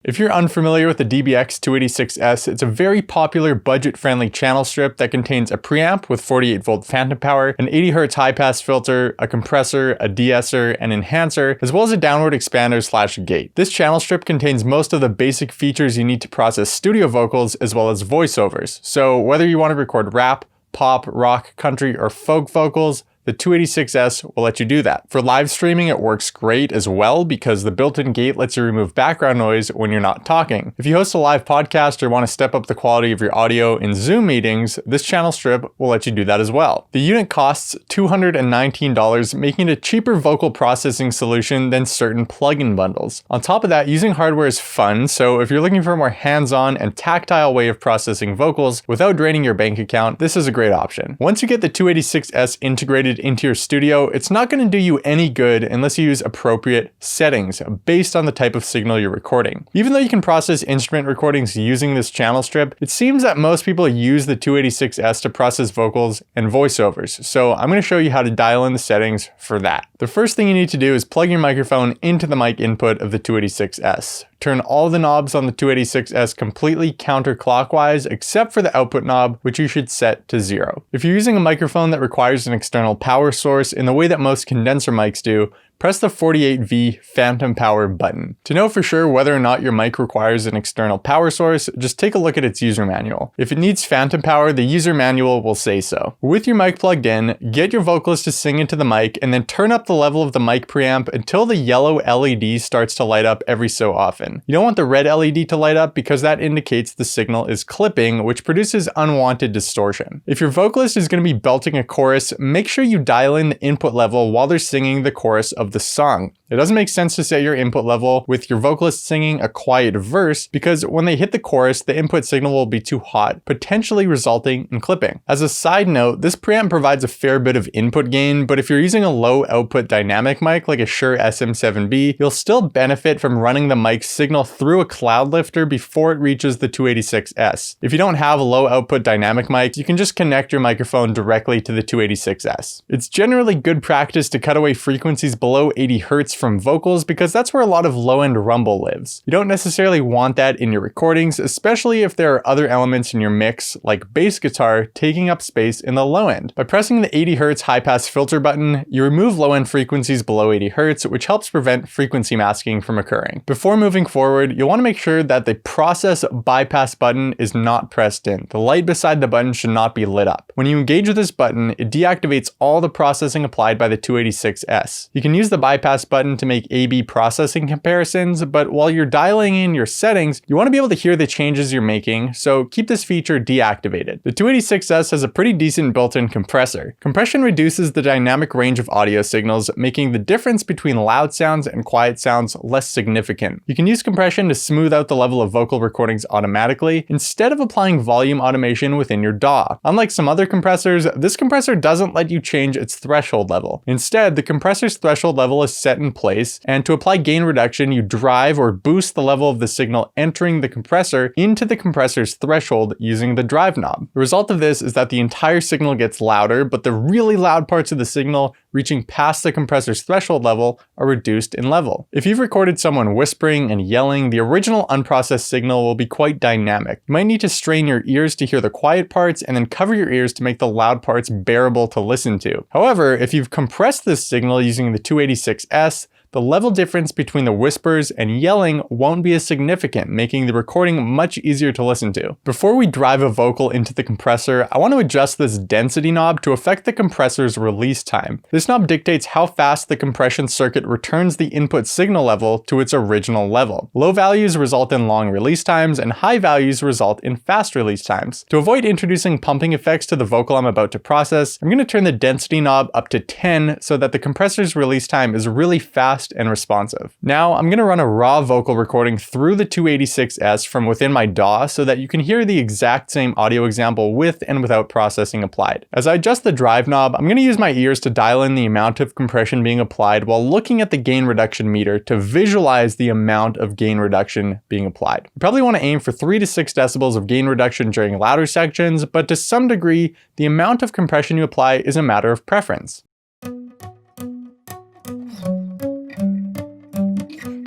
If you're unfamiliar with the dbx 286s, it's a very popular budget-friendly channel strip that contains a preamp with 48-volt phantom power, an 80Hz high-pass filter, a compressor, a de-esser, an enhancer, as well as a downward expander/gate. This channel strip contains most of the basic features you need to process studio vocals as well as voiceovers. So whether you want to record rap, pop, rock, country, or folk vocals, the 286s will let you do that. For live streaming, it works great as well because the built-in gate lets you remove background noise when you're not talking. If you host a live podcast or want to step up the quality of your audio in Zoom meetings, this channel strip will let you do that as well. The unit costs $219, making it a cheaper vocal processing solution than certain plugin bundles. On top of that, using hardware is fun, so if you're looking for a more hands-on and tactile way of processing vocals without draining your bank account, this is a great option. Once you get the 286s integrated into your studio, it's not going to do you any good unless you use appropriate settings based on the type of signal you're recording. Even though you can process instrument recordings using this channel strip, it seems that most people use the 286s to process vocals and voiceovers, so I'm going to show you how to dial in the settings for that. The first thing you need to do is plug your microphone into the mic input of the 286s. Turn all the knobs on the 286s completely counterclockwise except for the output knob, which you should set to 0. If you're using a microphone that requires an external power source in the way that most condenser mics do, press the 48V phantom power button. To know for sure whether or not your mic requires an external power source, just take a look at its user manual. If it needs phantom power, the user manual will say so. With your mic plugged in, get your vocalist to sing into the mic and then turn up the level of the mic preamp until the yellow LED starts to light up every so often. You don't want the red LED to light up because that indicates the signal is clipping, which produces unwanted distortion. If your vocalist is going to be belting a chorus, make sure you dial in the input level while they're singing the chorus of the song. It doesn't make sense to set your input level with your vocalist singing a quiet verse because when they hit the chorus, the input signal will be too hot, potentially resulting in clipping. As a side note, this preamp provides a fair bit of input gain, but if you're using a low output dynamic mic like a Shure SM7B, you'll still benefit from running the mic signal through a Cloudlifer before it reaches the 286s. If you don't have a low output dynamic mic, you can just connect your microphone directly to the 286s. It's generally good practice to cut away frequencies below 80 Hz from vocals because that's where a lot of low-end rumble lives. You don't necessarily want that in your recordings, especially if there are other elements in your mix, like bass guitar, taking up space in the low end. By pressing the 80 Hz high-pass filter button, you remove low-end frequencies below 80 Hz, which helps prevent frequency masking from occurring. Before moving forward, you'll want to make sure that the process bypass button is not pressed in. The light beside the button should not be lit up. When you engage with this button, it deactivates all the processing applied by the 286s. You can use the bypass button to make A/B processing comparisons, but while you're dialing in your settings, you want to be able to hear the changes you're making, so keep this feature deactivated. The 286s has a pretty decent built-in compressor. Compression reduces the dynamic range of audio signals, making the difference between loud sounds and quiet sounds less significant. You can use compression to smooth out the level of vocal recordings automatically, instead of applying volume automation within your DAW. Unlike some other compressors, this compressor doesn't let you change its threshold level. Instead, the compressor's threshold level is set in place, and to apply gain reduction, you drive or boost the level of the signal entering the compressor into the compressor's threshold using the drive knob. The result of this is that the entire signal gets louder, but the really loud parts of the signal reaching past the compressor's threshold level are reduced in level. If you've recorded someone whispering and yelling, the original unprocessed signal will be quite dynamic. You might need to strain your ears to hear the quiet parts and then cover your ears to make the loud parts bearable to listen to. However, if you've compressed this signal using the 286s, the level difference between the whispers and yelling won't be as significant, making the recording much easier to listen to. Before we drive a vocal into the compressor, I want to adjust this density knob to affect the compressor's release time. This knob dictates how fast the compression circuit returns the input signal level to its original level. Low values result in long release times, and high values result in fast release times. To avoid introducing pumping effects to the vocal I'm about to process, I'm going to turn the density knob up to 10 so that the compressor's release time is really fast and responsive. Now I'm going to run a raw vocal recording through the 286s from within my DAW so that you can hear the exact same audio example with and without processing applied. As I adjust the drive knob, I'm going to use my ears to dial in the amount of compression being applied while looking at the gain reduction meter to visualize the amount of gain reduction being applied. You probably want to aim for 3 to 6 decibels of gain reduction during louder sections, but to some degree, the amount of compression you apply is a matter of preference.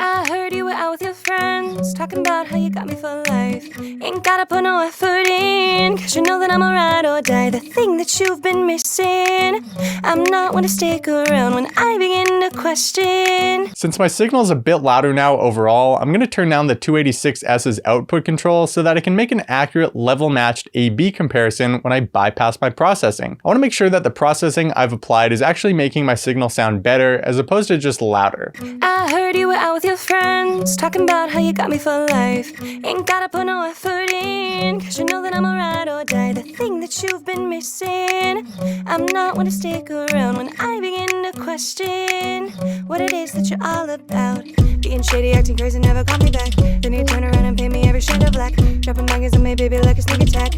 I heard you were out with your friends. friends talking about how you got me for life. Ain't gotta put no effort in, cause you know that I'm a ride or die. The thing that you've been missing, I'm not one to stick around when I begin to question. Since my signal is a bit louder now overall, I'm going to turn down the 286S's output control so that I can make an accurate level matched A/B comparison when I bypass my processing. I want to make sure that the processing I've applied is actually making my signal sound better as opposed to just louder. I heard you were out with your friends talking about how you got me for life. Ain't gotta put no effort in, cause you know that I'm a ride or die. The thing that you've been missing, I'm not one to stick around when I begin to question what it is that you're all about. Being shady, acting crazy, never call me back. Then you turn around and paint me every shade of black. Dropping bangers on me, baby, like a sneak attack.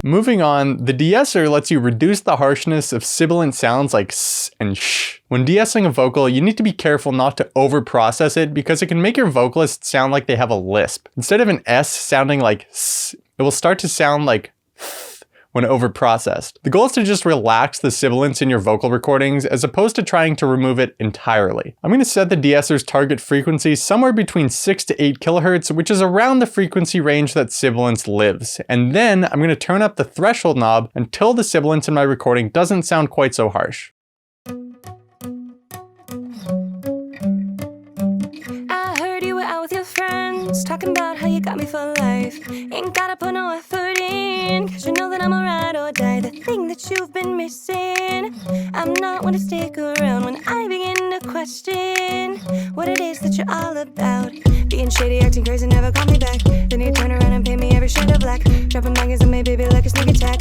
Moving on, the De-Esser lets you reduce the harshness of sibilant sounds like s and sh. When de-essing a vocal, you need to be careful not to over-process it because it can make your vocalist sound like they have a lisp. Instead of an S sounding like s, it will start to sound like th when over-processed. The goal is to just relax the sibilants in your vocal recordings as opposed to trying to remove it entirely. I'm going to set the De-Esser's target frequency somewhere between 6 to 8 kHz, which is around the frequency range that sibilance lives. And then I'm going to turn up the threshold knob until the sibilance in my recording doesn't sound quite so harsh. I heard you were out with your friends talking about how you got me for life. Ain't gotta put no effort in, cause you know that I'm a ride or die. The thing that you've been missing, I'm not one to stick around when I begin to question what it is that you're all about. Being shady, acting crazy, never call me back. Then you turn around and paint me every shade of black. Dropping bangers on me, baby, like a sneak attack.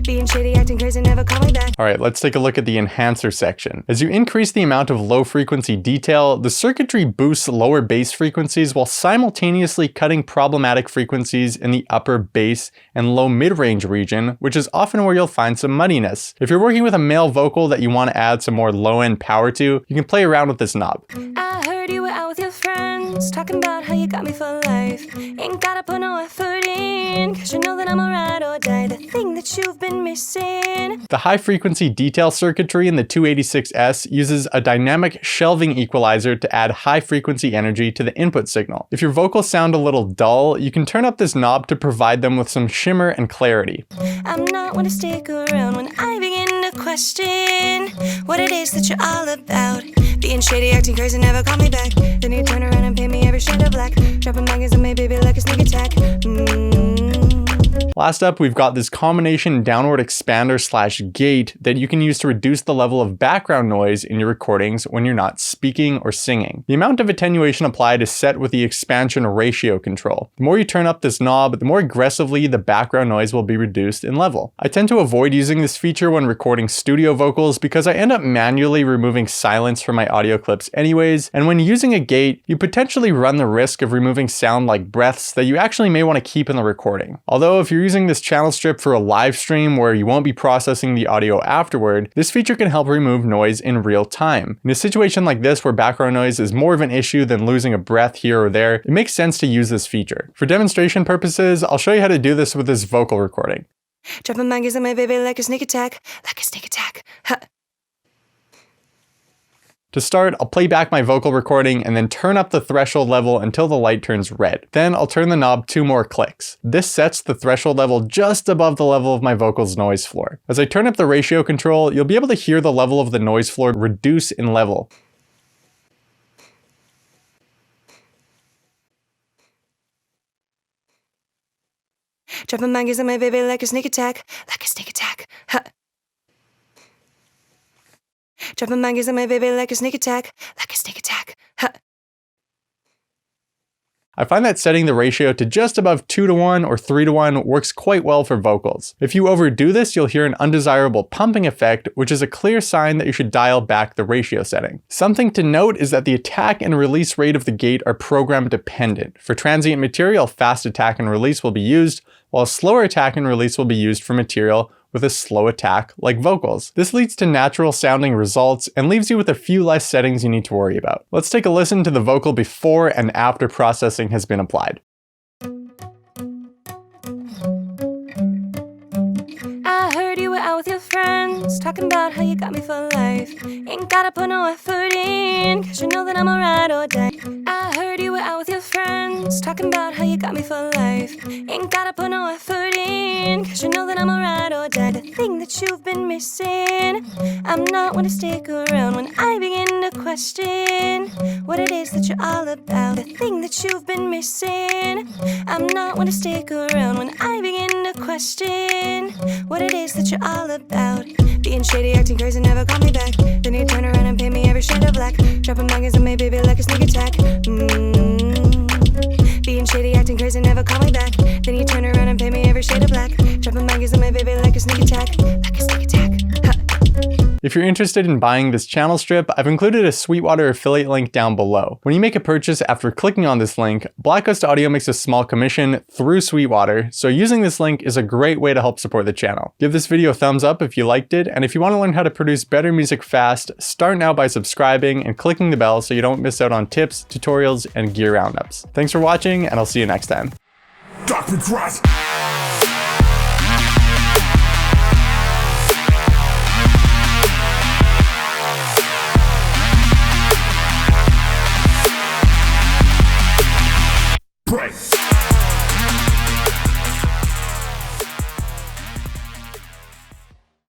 Being shady, acting crazy, never call me back. Alright, let's take a look at the enhancer section. As you increase the amount of low frequency detail, the circuitry boosts lower bass frequencies while simultaneously cutting problematic frequencies in the upper bass and low mid-range region, which is often where you'll find some muddiness. If you're working with a male vocal that you want to add some more low-end power to, you can play around with this knob. I heard you were out with your friends talking about how you got me for life. Ain't gotta put no effort in, cause you know that I'm a ride or die. The thing that you've been missing. The high frequency detail circuitry in the 286S uses a dynamic shelving equalizer to add high frequency energy to the input signal. If your vocals sound a little dull, you can turn up this knob to provide them with some shimmer and clarity. I'm not one to stick around when I begin to question what it is that you're all about. Being shady, acting crazy, never call me back. Then you turn around and paint me every shade of black. Dropping bangers on me, baby, like a sneak attack. Last up, we've got this combination downward expander slash gate that you can use to reduce the level of background noise in your recordings when you're not speaking or singing. The amount of attenuation applied is set with the expansion ratio control. The more you turn up this knob, the more aggressively the background noise will be reduced in level. I tend to avoid using this feature when recording studio vocals because I end up manually removing silence from my audio clips anyways, and when using a gate, you potentially run the risk of removing sound like breaths that you actually may want to keep in the recording. Although if you're using this channel strip for a live stream where you won't be processing the audio afterward, this feature can help remove noise in real time. In a situation like this where background noise is more of an issue than losing a breath here or there, it makes sense to use this feature. For demonstration purposes, I'll show you how to do this with this vocal recording. Dropping bangers on my baby like a sneak attack, like a sneak attack. Ha. To start, I'll play back my vocal recording and then turn up the threshold level until the light turns red. Then I'll turn the knob 2 more clicks. This sets the threshold level just above the level of my vocal's noise floor. As I turn up the ratio control, you'll be able to hear the level of the noise floor reduce in level. Dropping bangers on my baby like a sneak attack, like a sneak attack. Ha. Dropping bangers on my baby like a sneak attack, like a sneak attack. Ha. I find that setting the ratio to just above 2:1 or 3:1 works quite well for vocals. If you overdo this, you'll hear an undesirable pumping effect, which is a clear sign that you should dial back the ratio setting. Something to note is that the attack and release rate of the gate are program dependent. For transient material, fast attack and release will be used, while a slower attack and release will be used for material with a slow attack like vocals. This leads to natural sounding results and leaves you with a few less settings you need to worry about. Let's take a listen to the vocal before and after processing has been applied. I heard you were out with your friends, talking about how you got me for life. Ain't gotta put no effort in, cause you know that I'm a ride or die. I heard you were out with your friends, talking about how you got me for life. Ain't gotta put no effort in, cause you know that I'm a ride or die. The thing that you've been missing, I'm not one to stick around when I begin to question what it is that you're all about. The thing that you've been missing, I'm not one to stick around when I begin to question what it is that you're all about. Being shady, acting crazy, never call me back. Then you turn around and pay me every shade of black. Dropping bangers on me, baby, like a sneak attack. Being shady, acting crazy, never call me back. Then you turn around and pay me every shade of black. Dropping bangers on me, baby, like a sneak attack. Like a sneak attack. Ha. If you're interested in buying this channel strip, I've included a Sweetwater affiliate link down below. When you make a purchase after clicking on this link, Black Ghost Audio makes a small commission through Sweetwater, so using this link is a great way to help support the channel. Give this video a thumbs up if you liked it, and if you want to learn how to produce better music fast, start now by subscribing and clicking the bell so you don't miss out on tips, tutorials, and gear roundups. Thanks for watching, and I'll see you next time. Dark regrets.